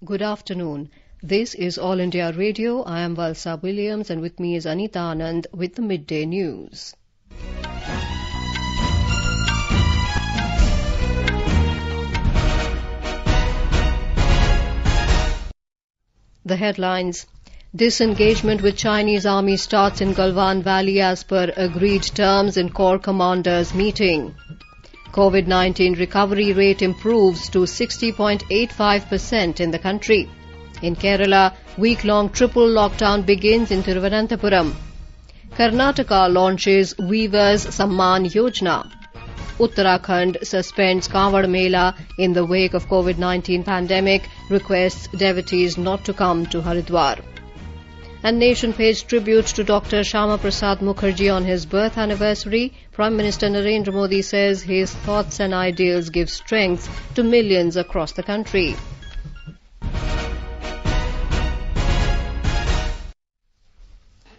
Good afternoon. This is All India Radio. I am Valsa Williams and with me is Anita Anand with the Midday News. The headlines. Disengagement with Chinese army starts in Galwan Valley as per agreed terms in Corps Commanders meeting. COVID-19 recovery rate improves to 60.85% in the country. In Kerala, week-long triple lockdown begins in Thiruvananthapuram. Karnataka launches Weavers Samman Yojana. Uttarakhand suspends Kanwad Mela in the wake of COVID-19 pandemic, requests devotees not to come to Haridwar. And nation pays tribute to Dr. Shyama Prasad Mukherjee on his birth anniversary. Prime Minister Narendra Modi says his thoughts and ideals give strength to millions across the country.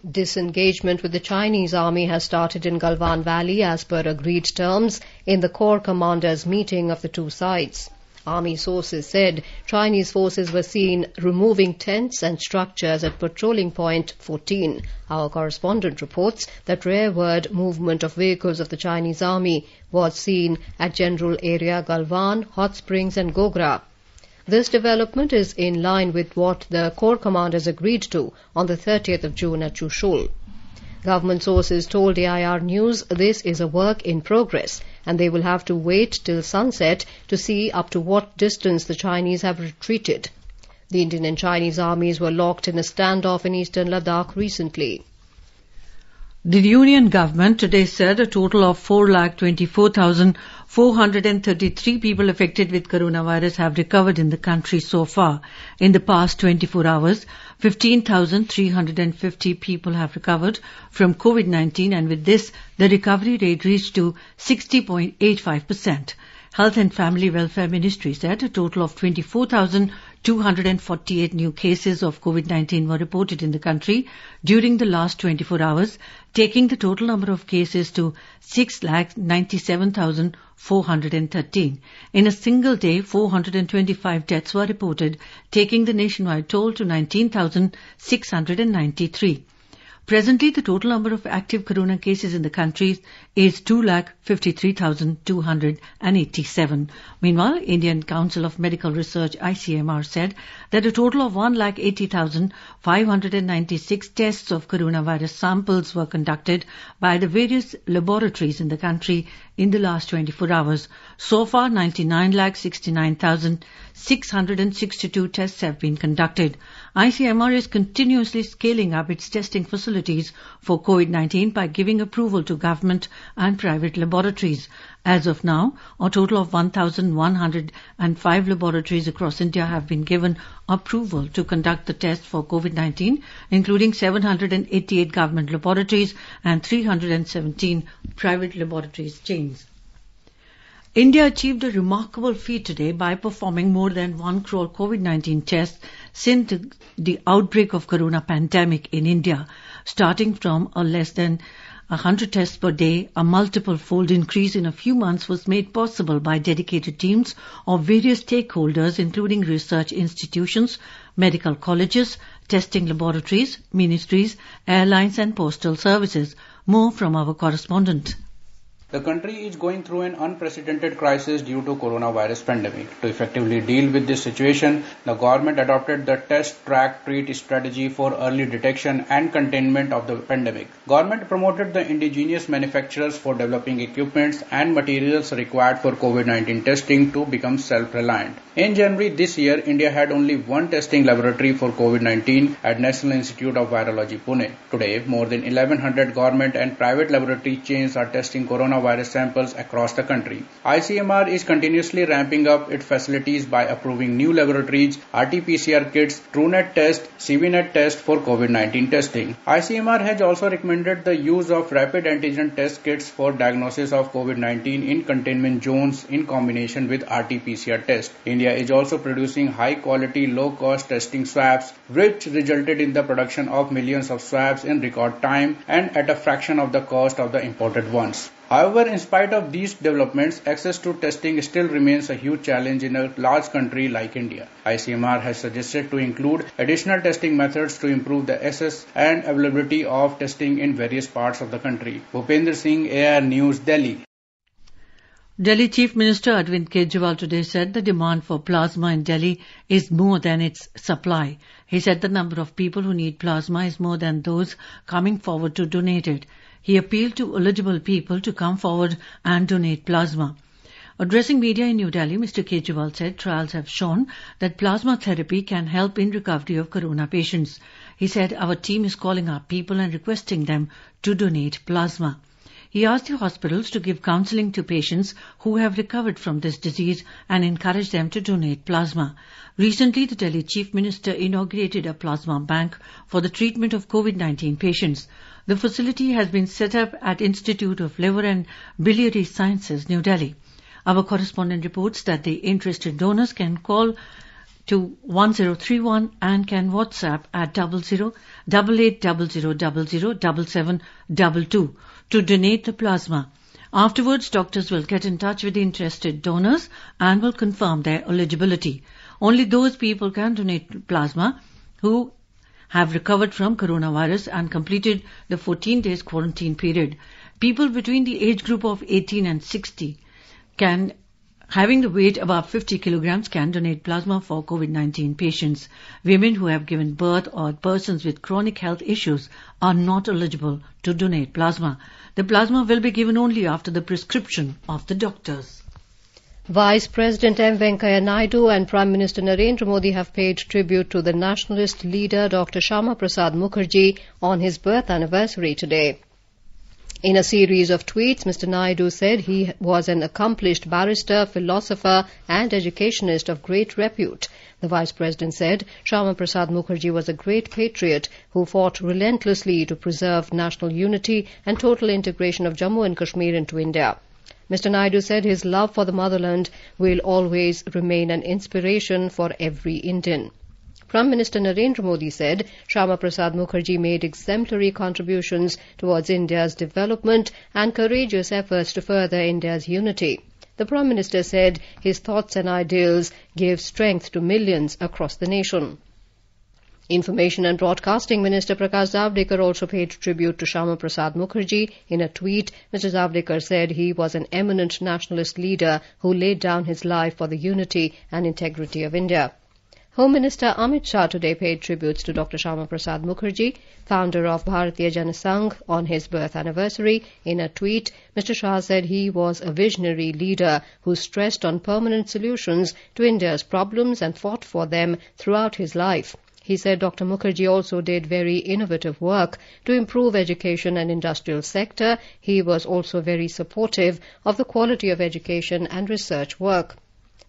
Disengagement with the Chinese army has started in Galwan Valley as per agreed terms in the Corps Commanders meeting of the two sides. Army sources said Chinese forces were seen removing tents and structures at patrolling point 14. Our correspondent reports that rearward movement of vehicles of the Chinese army was seen at General Area Galwan, Hot Springs and Gogra. This development is in line with what the Corps commanders agreed to on the 30th of June at Chushul. Government sources told AIR News this is a work in progress and they will have to wait till sunset to see up to what distance the Chinese have retreated. The Indian and Chinese armies were locked in a standoff in eastern Ladakh recently. The Union Government today said a total of 4,24,433 people affected with coronavirus have recovered in the country so far. In the past 24 hours, 15,350 people have recovered from COVID-19 and with this, the recovery rate reached to 60.85%. Health and Family Welfare Ministry said a total of 24,248 new cases of COVID-19 were reported in the country during the last 24 hours, taking the total number of cases to 6,97,413. In a single day, 425 deaths were reported, taking the nationwide toll to 19,693. Presently, the total number of active corona cases in the country is 2,53,287. Meanwhile, Indian Council of Medical Research ICMR said that a total of 1,80,596 tests of coronavirus samples were conducted by the various laboratories in the country in the last 24 hours. So far, 99,69,662 tests have been conducted. ICMR is continuously scaling up its testing facilities for COVID-19 by giving approval to government and private laboratories. As of now, a total of 1,105 laboratories across India have been given approval to conduct the test for COVID-19, including 788 government laboratories and 317 private laboratories chains. India achieved a remarkable feat today by performing more than 1 crore COVID-19 tests since the outbreak of corona pandemic in India. Starting from a less than 100 tests per day, a multiple-fold increase in a few months was made possible by dedicated teams of various stakeholders, including research institutions, medical colleges, testing laboratories, ministries, airlines and postal services. More from our correspondent. The country is going through an unprecedented crisis due to coronavirus pandemic. To effectively deal with this situation, the government adopted the test, track, treat strategy for early detection and containment of the pandemic. Government promoted the indigenous manufacturers for developing equipments and materials required for COVID-19 testing to become self-reliant. In January this year, India had only one testing laboratory for COVID-19 at National Institute of Virology, Pune. Today, more than 1,100 government and private laboratory chains are testing coronavirus samples across the country. ICMR is continuously ramping up its facilities by approving new laboratories, RT-PCR kits, TrueNet test, CVNet test for COVID-19 testing. ICMR has also recommended the use of rapid antigen test kits for diagnosis of COVID-19 in containment zones in combination with RT-PCR test. India is also producing high-quality, low-cost testing swabs, which resulted in the production of millions of swabs in record time and at a fraction of the cost of the imported ones. However, in spite of these developments, access to testing still remains a huge challenge in a large country like India. ICMR has suggested to include additional testing methods to improve the access and availability of testing in various parts of the country. Bhupender Singh, AR News, Delhi. Delhi Chief Minister Arvind Kejriwal today said the demand for plasma in Delhi is more than its supply. He said the number of people who need plasma is more than those coming forward to donate it. He appealed to eligible people to come forward and donate plasma. Addressing media in New Delhi, Mr. Kejriwal said trials have shown that plasma therapy can help in recovery of corona patients. He said our team is calling up people and requesting them to donate plasma. He asked the hospitals to give counselling to patients who have recovered from this disease and encourage them to donate plasma. Recently, the Delhi Chief Minister inaugurated a plasma bank for the treatment of COVID-19 patients. The facility has been set up at Institute of Liver and Biliary Sciences, New Delhi. Our correspondent reports that the interested donors can call to 1031 and can WhatsApp at 008800007722 to donate the plasma. Afterwards, doctors will get in touch with the interested donors and will confirm their eligibility. Only those people can donate plasma who have recovered from coronavirus and completed the 14 days quarantine period. People between the age group of 18 and 60 having the weight above 50 kilograms can donate plasma for COVID-19 patients. Women who have given birth or persons with chronic health issues are not eligible to donate plasma. The plasma will be given only after the prescription of the doctors. Vice President M. Venkaiah Naidu and Prime Minister Narendra Modi have paid tribute to the nationalist leader Dr. Shyama Prasad Mukherjee on his birth anniversary today. In a series of tweets, Mr. Naidu said he was an accomplished barrister, philosopher and educationist of great repute. The Vice President said Shyama Prasad Mukherjee was a great patriot who fought relentlessly to preserve national unity and total integration of Jammu and Kashmir into India. Mr. Naidu said his love for the motherland will always remain an inspiration for every Indian. Prime Minister Narendra Modi said Shyama Prasad Mukherjee made exemplary contributions towards India's development and courageous efforts to further India's unity. The Prime Minister said his thoughts and ideals gave strength to millions across the nation. Information and Broadcasting Minister Prakash Javadekar also paid tribute to Shyama Prasad Mukherjee. In a tweet, Mr. Javadekar said he was an eminent nationalist leader who laid down his life for the unity and integrity of India. Home Minister Amit Shah today paid tributes to Dr. Shyama Prasad Mukherjee, founder of Bharatiya Jana Sangh, on his birth anniversary. In a tweet, Mr. Shah said he was a visionary leader who stressed on permanent solutions to India's problems and fought for them throughout his life. He said Dr. Mukherjee also did very innovative work to improve education and industrial sector. He was also very supportive of the quality of education and research work.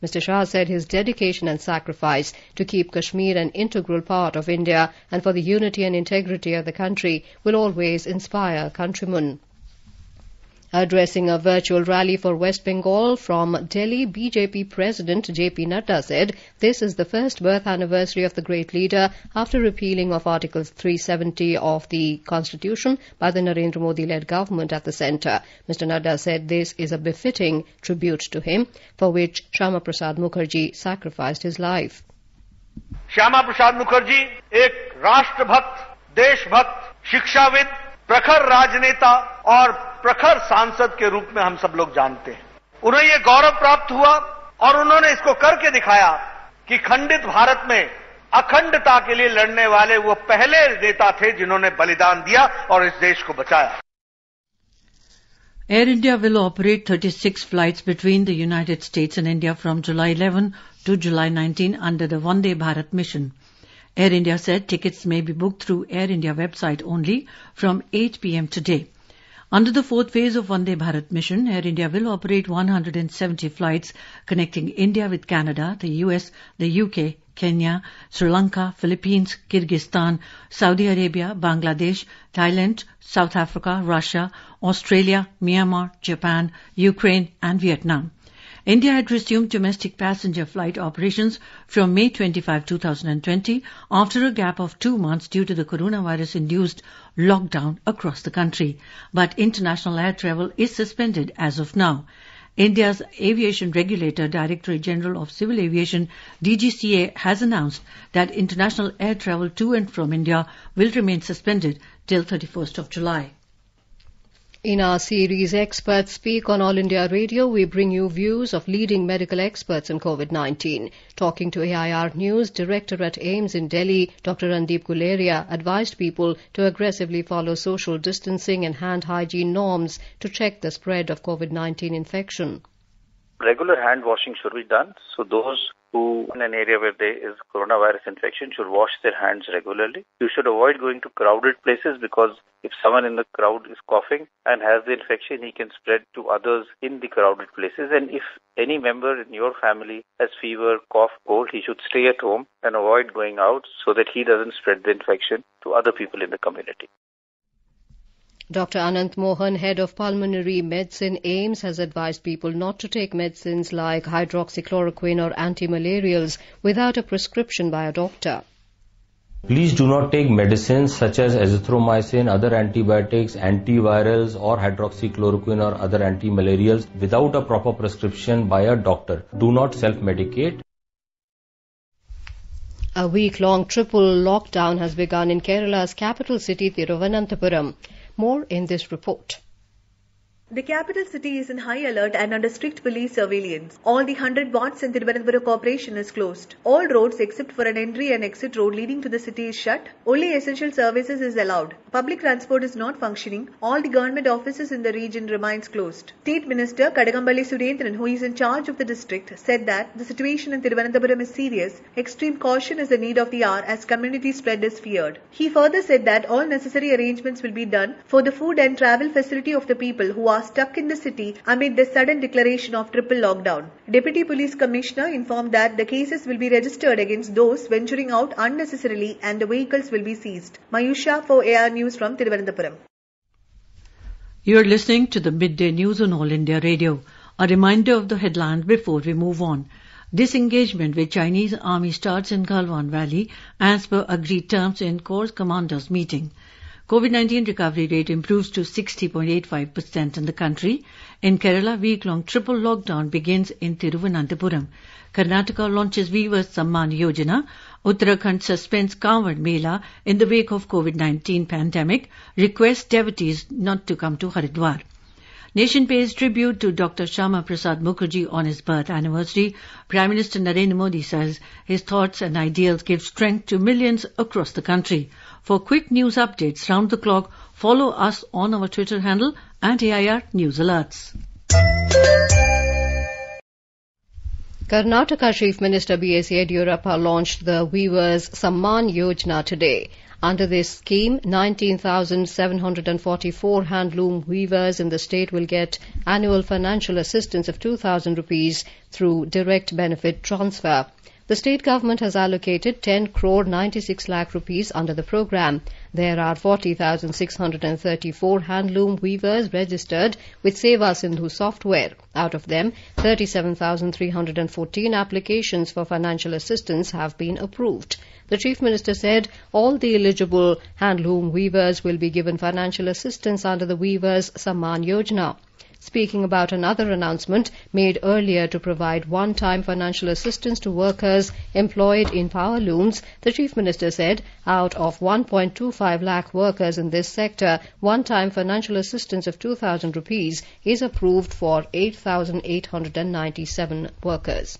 Mr. Shah said his dedication and sacrifice to keep Kashmir an integral part of India and for the unity and integrity of the country will always inspire countrymen. Addressing a virtual rally for West Bengal from Delhi, BJP President J.P. Nadda said this is the first birth anniversary of the great leader after repealing of Article 370 of the Constitution by the Narendra Modi-led government at the centre. Mr. Nadda said this is a befitting tribute to him, for which Shyama Prasad Mukherjee sacrificed his life. Shyama Prasad Mukherjee एक राष्ट्रभक्त, देशभक्त, शिक्षाविद, प्रखर राजनेता और प्रखर सांसद के रूप में हम सब लोग जानते हैं. उन्हें ये गौरव प्राप्त हुआ और उन्होंने इसको करके दिखाया कि खंडित भारत में अखंडता के लिए लड़ने वाले वो पहले नेता थे जिन्होंने बलिदान दिया और इस देश को बचाया. Air India will operate 36 flights between the United States and India from July 11 to July 19 under the Vande Bharat mission. Air India said tickets may be booked through Air India website only from 8 p.m. today. Under the fourth phase of Vande Bharat mission, Air India will operate 170 flights connecting India with Canada, the US, the UK, Kenya, Sri Lanka, Philippines, Kyrgyzstan, Saudi Arabia, Bangladesh, Thailand, South Africa, Russia, Australia, Myanmar, Japan, Ukraine and Vietnam. India had resumed domestic passenger flight operations from May 25, 2020, after a gap of 2 months due to the coronavirus-induced lockdown across the country. But international air travel is suspended as of now. India's aviation regulator, Directorate General of Civil Aviation, DGCA, has announced that international air travel to and from India will remain suspended till 31st of July. In our series Experts Speak on All India Radio, we bring you views of leading medical experts on COVID-19. Talking to AIR News, Director at AIIMS in Delhi, Dr. Randeep Guleria, advised people to aggressively follow social distancing and hand hygiene norms to check the spread of COVID-19 infection. Regular hand washing should be done. So those who in an area where there is coronavirus infection should wash their hands regularly. You should avoid going to crowded places because if someone in the crowd is coughing and has the infection, he can spread to others in the crowded places. And if any member in your family has fever, cough, cold, he should stay at home and avoid going out so that he doesn't spread the infection to other people in the community. Dr. Anant Mohan, Head of Pulmonary Medicine, AIIMS, has advised people not to take medicines like hydroxychloroquine or antimalarials without a prescription by a doctor. Please do not take medicines such as azithromycin, other antibiotics, antivirals or hydroxychloroquine or other antimalarials without a proper prescription by a doctor. Do not self-medicate. A week-long triple lockdown has begun in Kerala's capital city, Thiruvananthapuram. More in this report. The capital city is in high alert and under strict police surveillance. All the 100 wards in Thiruvananthapuram corporation is closed. All roads except for an entry and exit road leading to the city is shut. Only essential services is allowed. Public transport is not functioning. All the government offices in the region remains closed. State Minister Kadagambally Surendran, who is in charge of the district, said that the situation in Thiruvananthapuram is serious. Extreme caution is the need of the hour as community spread is feared. He further said that all necessary arrangements will be done for the food and travel facility of the people who are stuck in the city amid the sudden declaration of triple lockdown. Deputy Police Commissioner informed that the cases will be registered against those venturing out unnecessarily and the vehicles will be seized. Mayusha for AR News from Thiruvananthapuram. You are listening to the Midday News on All India Radio. A reminder of the headline before we move on. Disengagement with Chinese army starts in Galwan Valley as per agreed terms in Corps Commanders meeting. COVID-19 recovery rate improves to 60.85% in the country. In Kerala, week-long triple lockdown begins in Thiruvananthapuram. Karnataka launches Weavers Samman Yojana. Uttarakhand suspends Kanwad Mela in the wake of COVID-19 pandemic. Requests devotees not to come to Haridwar. Nation pays tribute to Dr. Shama Prasad Mukherjee on his birth anniversary. Prime Minister Narendra Modi says his thoughts and ideals give strength to millions across the country. For quick news updates round the clock, follow us on our Twitter handle at AIR News Alerts. Karnataka Chief Minister B.S. Yediyurappa launched the Weavers Samman Yojana today. Under this scheme, 19,744 handloom weavers in the state will get annual financial assistance of 2,000 rupees through direct benefit transfer. The state government has allocated 10 crore 96 lakh rupees under the program. There are 40,634 handloom weavers registered with Seva Sindhu software. Out of them, 37,314 applications for financial assistance have been approved. The Chief Minister said all the eligible handloom weavers will be given financial assistance under the Weavers Samman Yojana. Speaking about another announcement made earlier to provide one-time financial assistance to workers employed in power looms, the Chief Minister said out of 1.25 lakh workers in this sector, one-time financial assistance of 2,000 rupees is approved for 8,897 workers.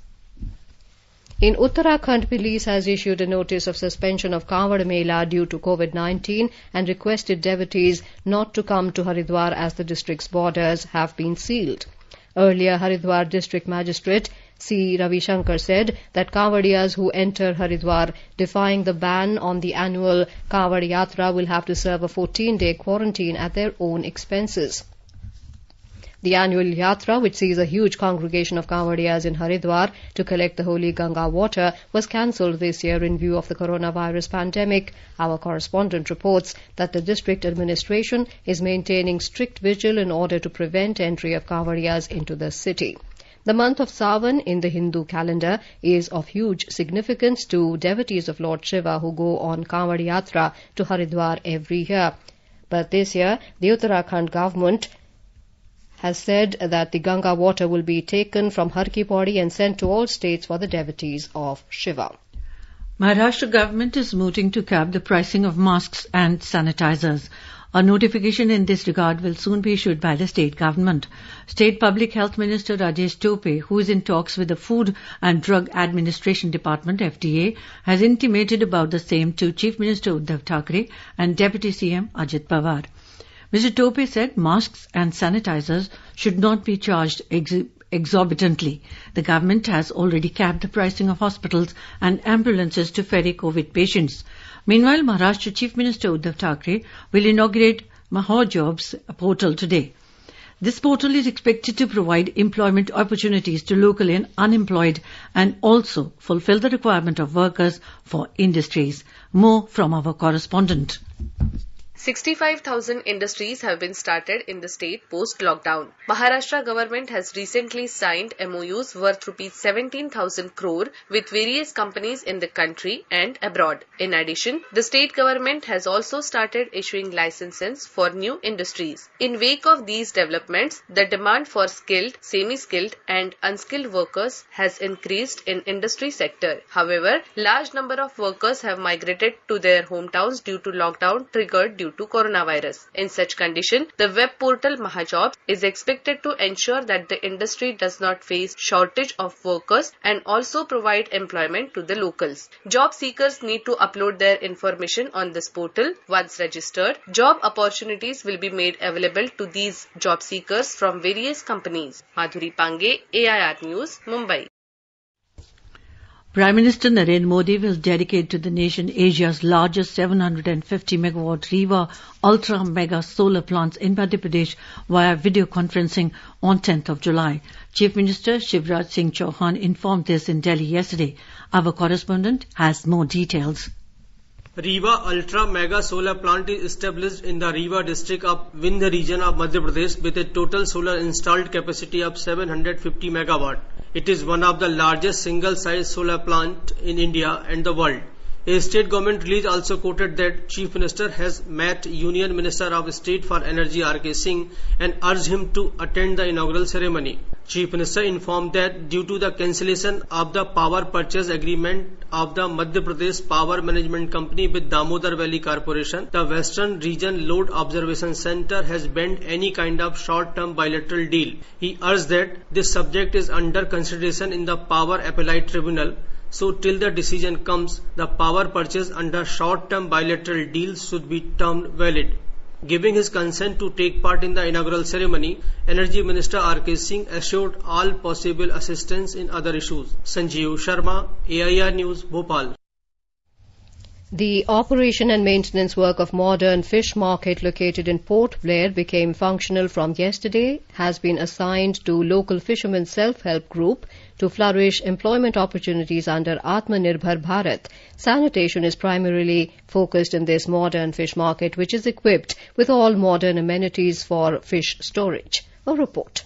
In Uttarakhand, police has issued a notice of suspension of Kanwad Mela due to COVID-19 and requested devotees not to come to Haridwar as the district's borders have been sealed. Earlier, Haridwar District Magistrate C. Ravi Shankar said that Kanwadiyas who enter Haridwar defying the ban on the annual Kanwad Yatra will have to serve a 14-day quarantine at their own expenses. The annual Yatra, which sees a huge congregation of Kanwadiyas in Haridwar to collect the holy Ganga water, was cancelled this year in view of the coronavirus pandemic. Our correspondent reports that the district administration is maintaining strict vigil in order to prevent entry of Kanwadiyas into the city. The month of Sawan in the Hindu calendar is of huge significance to devotees of Lord Shiva who go on Kanwad Yatra to Haridwar every year. But this year, the Uttarakhand government has said that the Ganga water will be taken from Har Ki Pauri and sent to all states for the devotees of Shiva. Maharashtra government is mooting to cap the pricing of masks and sanitizers. A notification in this regard will soon be issued by the state government. State Public Health Minister Rajesh Tope, who is in talks with the Food and Drug Administration Department (FDA), has intimated about the same to Chief Minister Uddhav Thackeray and Deputy CM Ajit Pawar. Mr. Tope said masks and sanitizers should not be charged exorbitantly. The government has already capped the pricing of hospitals and ambulances to ferry COVID patients. Meanwhile, Maharashtra Chief Minister Uddhav Thackeray will inaugurate Mahar Jobs portal today. This portal is expected to provide employment opportunities to local and unemployed and also fulfill the requirement of workers for industries. More from our correspondent. 65,000 industries have been started in the state post-lockdown. Maharashtra government has recently signed MOUs worth rupees 17,000 crore with various companies in the country and abroad. In addition, the state government has also started issuing licenses for new industries. In wake of these developments, the demand for skilled, semi-skilled and unskilled workers has increased in industry sector. However, large number of workers have migrated to their hometowns due to lockdown triggered due to coronavirus. In such condition, the web portal Mahajobs is expected to ensure that the industry does not face shortage of workers and also provide employment to the locals. Job seekers need to upload their information on this portal. Once registered, job opportunities will be made available to these job seekers from various companies. Madhuri Pange, AIR News, Mumbai. Prime Minister Narendra Modi will dedicate to the nation Asia's largest 750 megawatt Rewa ultra mega solar plants in Madhya Pradesh via video conferencing on 10th of July. Chief Minister Shivraj Singh Chauhan informed this in Delhi yesterday. Our correspondent has more details. Rewa Ultra Mega Solar Plant is established in the Rewa district of Vindhya region of Madhya Pradesh with a total solar installed capacity of 750 megawatt. It is one of the largest single-site solar plant in India and the world. A state government release also quoted that Chief Minister has met Union Minister of State for Energy R.K. Singh and urged him to attend the inaugural ceremony. Chief Minister informed that due to the cancellation of the power purchase agreement of the Madhya Pradesh Power Management Company with Damodar Valley Corporation, the Western Region Load Observation Center has banned any kind of short-term bilateral deal. He urged that this subject is under consideration in the Power Appellate Tribunal. So till the decision comes, the power purchase under short-term bilateral deals should be termed valid. Giving his consent to take part in the inaugural ceremony, Energy Minister R.K. Singh assured all possible assistance in other issues. Sanjeev Sharma, AIR News, Bhopal. The operation and maintenance work of modern fish market located in Port Blair became functional from yesterday, has been assigned to local fishermen self-help group to flourish employment opportunities under Atmanirbhar Bharat. Sanitation is primarily focused in this modern fish market, which is equipped with all modern amenities for fish storage. A report.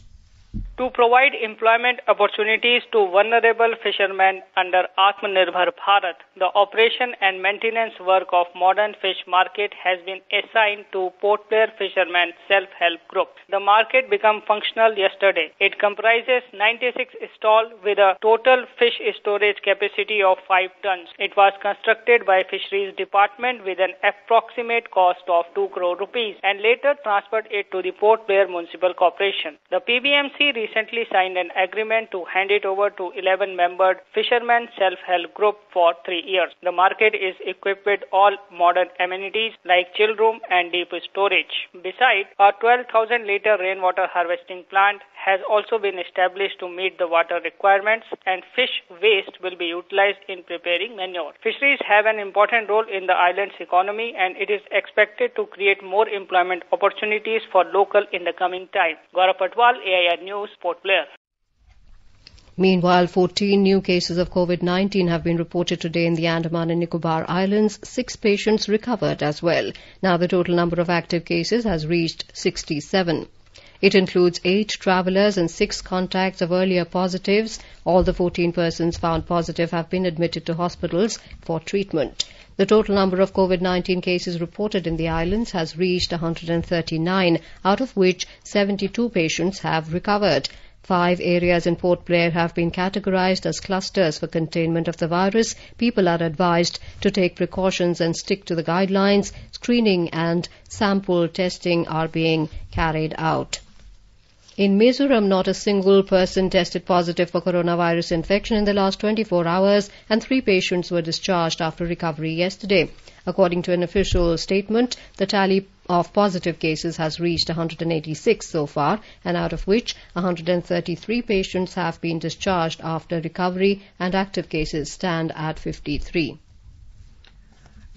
To provide employment opportunities to vulnerable fishermen under Atmanirbhar Bharat, the operation and maintenance work of modern fish market has been assigned to Port Blair Fishermen Self-Help Group. The market became functional yesterday. It comprises 96 stalls with a total fish storage capacity of 5 tons. It was constructed by Fisheries Department with an approximate cost of 2 crore rupees and later transferred it to the Port Blair Municipal Corporation. The PBMC recently signed an agreement to hand it over to 11-membered Fishermen Self-Help Group for 3 years. The market is equipped with all modern amenities like chill room and deep storage. Besides, a 12,000-liter rainwater harvesting plant has also been established to meet the water requirements, and fish waste will be utilized in preparing manure. Fisheries have an important role in the island's economy, and it is expected to create more employment opportunities for local in the coming time. Gaurav Patwal, AIR News, Port Blair. Meanwhile, 14 new cases of COVID-19 have been reported today in the Andaman and Nicobar Islands. 6 patients recovered as well. Now the total number of active cases has reached 67. It includes 8 travellers and 6 contacts of earlier positives. All the 14 persons found positive have been admitted to hospitals for treatment. The total number of COVID-19 cases reported in the islands has reached 139, out of which 72 patients have recovered. 5 areas in Port Blair have been categorized as clusters for containment of the virus. People are advised to take precautions and stick to the guidelines. Screening and sample testing are being carried out. In Mizoram, not a single person tested positive for coronavirus infection in the last 24 hours, and 3 patients were discharged after recovery yesterday. According to an official statement, the tally of positive cases has reached 186 so far, and out of which 133 patients have been discharged after recovery, and active cases stand at 53.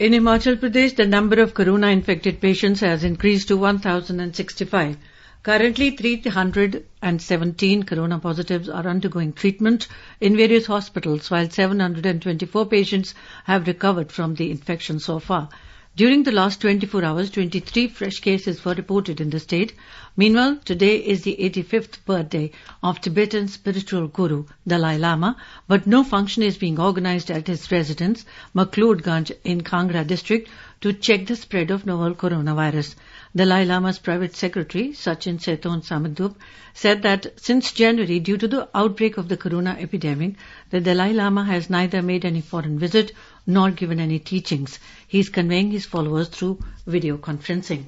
In Himachal Pradesh, the number of corona-infected patients has increased to 1,065. Currently, 317 corona positives are undergoing treatment in various hospitals, while 724 patients have recovered from the infection so far. During the last 24 hours, 23 fresh cases were reported in the state. Meanwhile, today is the 85th birthday of Tibetan spiritual guru Dalai Lama, but no function is being organized at his residence, Maklodganj in Kangra district, to check the spread of novel coronavirus. Dalai Lama's private secretary, Sachin Seton Samadhup, said that since January, due to the outbreak of the corona epidemic, the Dalai Lama has neither made any foreign visit nor given any teachings. He is conveying his followers through video conferencing.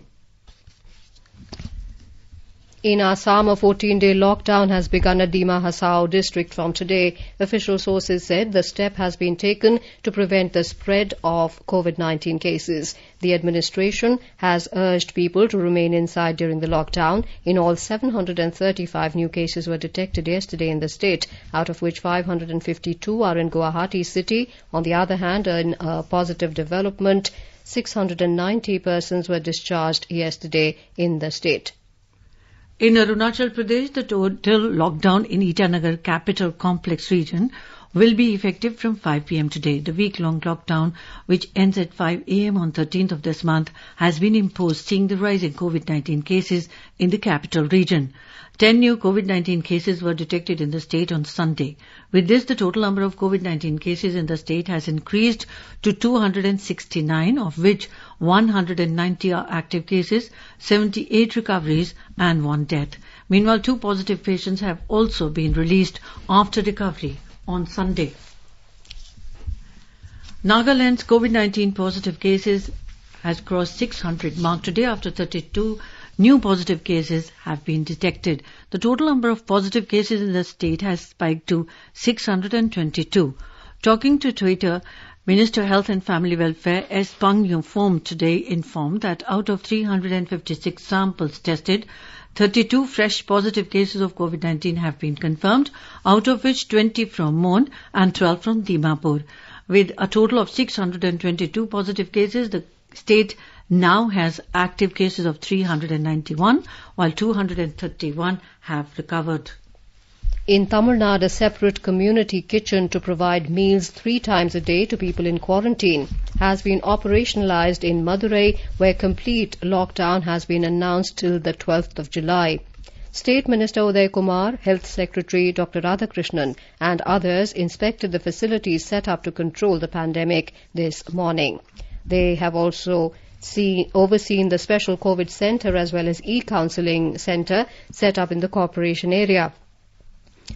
In Assam, a 14-day lockdown has begun at Dima Hasao district from today. Official sources said the step has been taken to prevent the spread of COVID-19 cases. The administration has urged people to remain inside during the lockdown. In all, 735 new cases were detected yesterday in the state, out of which 552 are in Guwahati city. On the other hand, in a positive development, 690 persons were discharged yesterday in the state. In Arunachal Pradesh, the total lockdown in Itanagar capital complex region will be effective from 5 p.m. today. The week-long lockdown, which ends at 5 a.m. on 13th of this month, has been imposed, seeing the rise in COVID-19 cases in the capital region. 10 new COVID-19 cases were detected in the state on Sunday. With this, the total number of COVID-19 cases in the state has increased to 269, of which 190 are active cases, 78 recoveries and 1 death. Meanwhile, 2 positive patients have also been released after recovery on Sunday. Nagaland's COVID-19 positive cases has crossed 600 mark today after 32 new positive cases have been detected. The total number of positive cases in the state has spiked to 622. Talking to Twitter, Minister of Health and Family Welfare S. Pang Yufom today informed that out of 356 samples tested, 32 fresh positive cases of COVID-19 have been confirmed, out of which 20 from Mon and 12 from Dimapur. With a total of 622 positive cases, the state now has active cases of 391, while 231 have recovered. In Tamil Nadu, a separate community kitchen to provide meals 3 times a day to people in quarantine has been operationalized in Madurai, where complete lockdown has been announced till the 12th of July. State Minister Uday Kumar, Health Secretary Dr. Radhakrishnan and others inspected the facilities set up to control the pandemic this morning. They have also overseen the special COVID centre as well as e-counselling centre set up in the corporation area.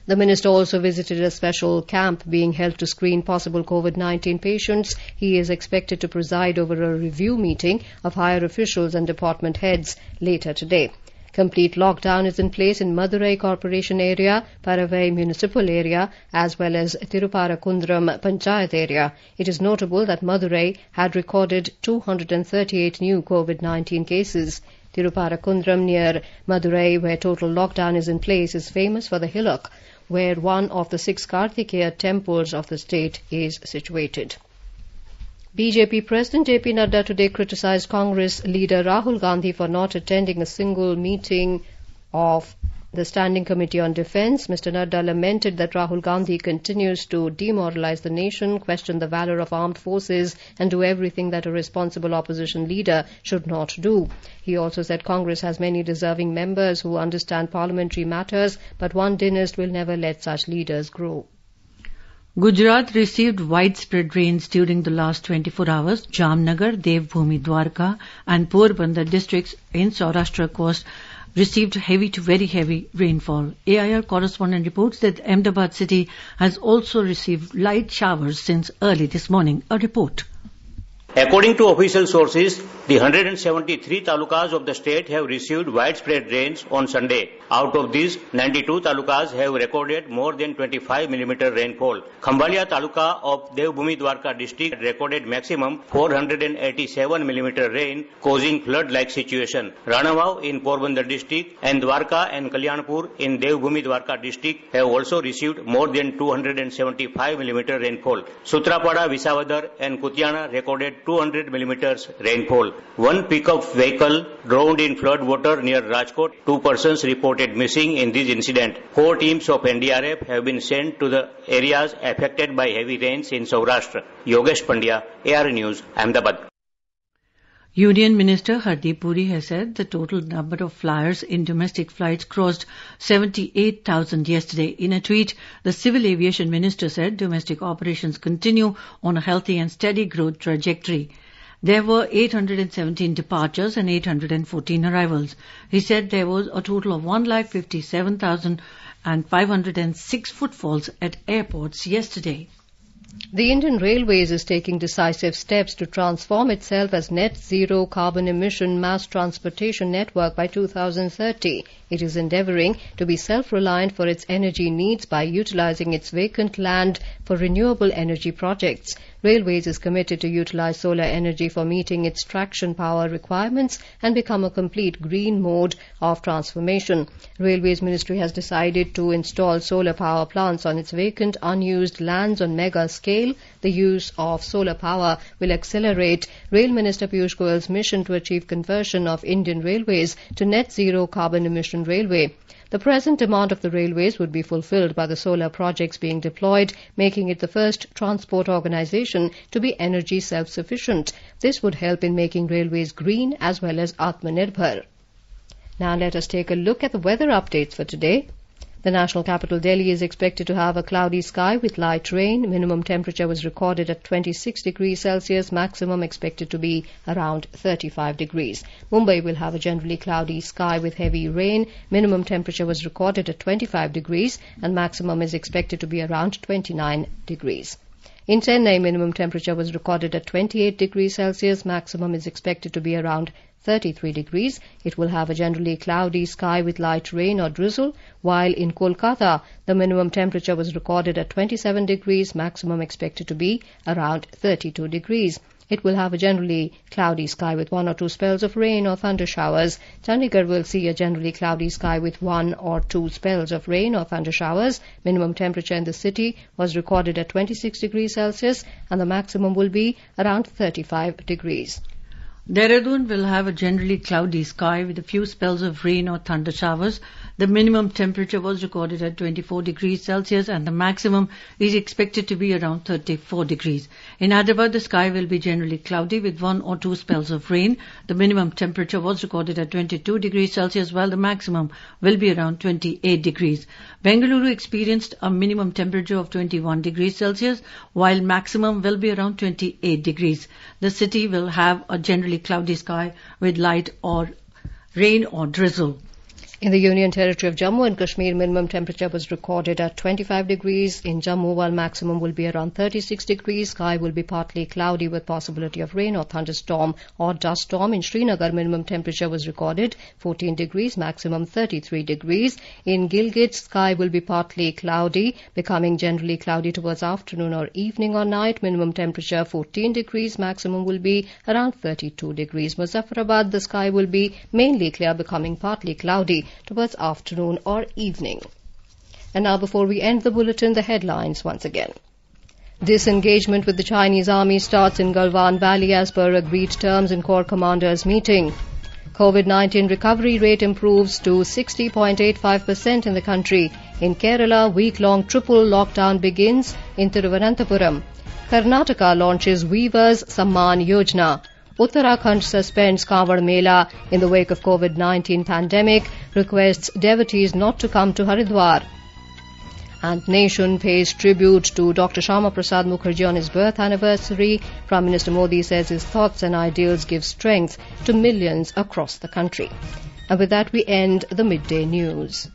The minister also visited a special camp being held to screen possible COVID-19 patients. He is expected to preside over a review meeting of higher officials and department heads later today. Complete lockdown is in place in Madurai Corporation area, Paravai Municipal area, as well as Tiruparakundram Panchayat area. It is notable that Madurai had recorded 238 new COVID-19 cases. Tiruparakundram near Madurai, where total lockdown is in place, is famous for the hillock, where one of the 6 Kartikeya temples of the state is situated. BJP President JP Nadda today criticized Congress leader Rahul Gandhi for not attending a single meeting of The Standing Committee on Defence, Mr. Nadda lamented that Rahul Gandhi continues to demoralise the nation, question the valour of armed forces and do everything that a responsible opposition leader should not do. He also said Congress has many deserving members who understand parliamentary matters, but one dynast will never let such leaders grow. Gujarat received widespread rains during the last 24 hours. Jamnagar, Devbhumi Dwarka and Porbandar districts in Saurashtra coast received heavy to very heavy rainfall. AIR correspondent reports that Ahmedabad city has also received light showers since early this morning. A report. According to official sources, the 173 talukas of the state have received widespread rains on Sunday. Out of these, 92 talukas have recorded more than 25 mm rainfall. Khambaliya taluka of Devbhumi Dwarka district recorded maximum 487 mm rain, causing flood-like situation. Ranavav in Porbandar district and Dwarka and Kalyanpur in Devbhumi Dwarka district have also received more than 275 mm rainfall. Sutrapada, Visavadar and Kutiana recorded 200 mm rainfall. One pickup vehicle drowned in flood water near Rajkot. 2 persons reported missing in this incident. 4 teams of NDRF have been sent to the areas affected by heavy rains in Saurashtra. Yogesh Pandya, AR News, Ahmedabad. Union Minister Hardeep Puri has said the total number of flyers in domestic flights crossed 78,000 yesterday. In a tweet, the Civil Aviation Minister said domestic operations continue on a healthy and steady growth trajectory. There were 817 departures and 814 arrivals. He said there was a total of 1,57,506 footfalls at airports yesterday. The Indian Railways is taking decisive steps to transform itself as net zero carbon emission mass transportation network by 2030. It is endeavouring to be self-reliant for its energy needs by utilising its vacant land for renewable energy projects. Railways is committed to utilise solar energy for meeting its traction power requirements and become a complete green mode of transformation. Railways Ministry has decided to install solar power plants on its vacant, unused lands on mega scale. The use of solar power will accelerate Rail Minister Piyush Goyal's mission to achieve conversion of Indian Railways to net zero carbon emission railway. The present demand of the railways would be fulfilled by the solar projects being deployed, making it the first transport organisation to be energy self-sufficient. This would help in making railways green as well as Atmanirbhar. Now let us take a look at the weather updates for today. The national capital Delhi is expected to have a cloudy sky with light rain. Minimum temperature was recorded at 26 degrees Celsius, maximum expected to be around 35 degrees. Mumbai will have a generally cloudy sky with heavy rain. Minimum temperature was recorded at 25 degrees and maximum is expected to be around 29 degrees. In Chennai, minimum temperature was recorded at 28 degrees Celsius, maximum is expected to be around 33 degrees. It will have a generally cloudy sky with light rain or drizzle, while in Kolkata, the minimum temperature was recorded at 27 degrees, maximum expected to be around 32 degrees. It will have a generally cloudy sky with 1 or 2 spells of rain or thunder showers. Chandigarh will see a generally cloudy sky with 1 or 2 spells of rain or thunder showers. Minimum temperature in the city was recorded at 26 degrees Celsius and the maximum will be around 35 degrees. Dehradun will have a generally cloudy sky with a few spells of rain or thunder showers. The minimum temperature was recorded at 24 degrees Celsius and the maximum is expected to be around 34 degrees. In Hyderabad, the sky will be generally cloudy with 1 or 2 spells of rain. The minimum temperature was recorded at 22 degrees Celsius while the maximum will be around 28 degrees. Bengaluru experienced a minimum temperature of 21 degrees Celsius while maximum will be around 28 degrees. The city will have a generally cloudy sky with light or rain or drizzle. In the Union Territory of Jammu and Kashmir, minimum temperature was recorded at 25 degrees. In Jammu, while maximum will be around 36 degrees, sky will be partly cloudy with possibility of rain or thunderstorm or dust storm. In Srinagar, minimum temperature was recorded 14 degrees, maximum 33 degrees. In Gilgit, sky will be partly cloudy, becoming generally cloudy towards afternoon or evening or night. Minimum temperature 14 degrees, maximum will be around 32 degrees. Muzaffarabad, the sky will be mainly clear, becoming partly cloudy towards afternoon or evening. And now, before we end the bulletin, the headlines once again. Disengagement with the Chinese army starts in Galwan Valley as per agreed terms in Corps Commanders meeting. COVID-19 recovery rate improves to 60.85% in the country. In Kerala, week-long triple lockdown begins in Thiruvananthapuram. Karnataka launches Weavers Samman Yojana. Uttarakhand suspends Kanwad Mela in the wake of COVID-19 pandemic, requests devotees not to come to Haridwar. And nation pays tribute to Dr. Shyama Prasad Mukherjee on his birth anniversary. Prime Minister Modi says his thoughts and ideals give strength to millions across the country. And with that, we end the midday news.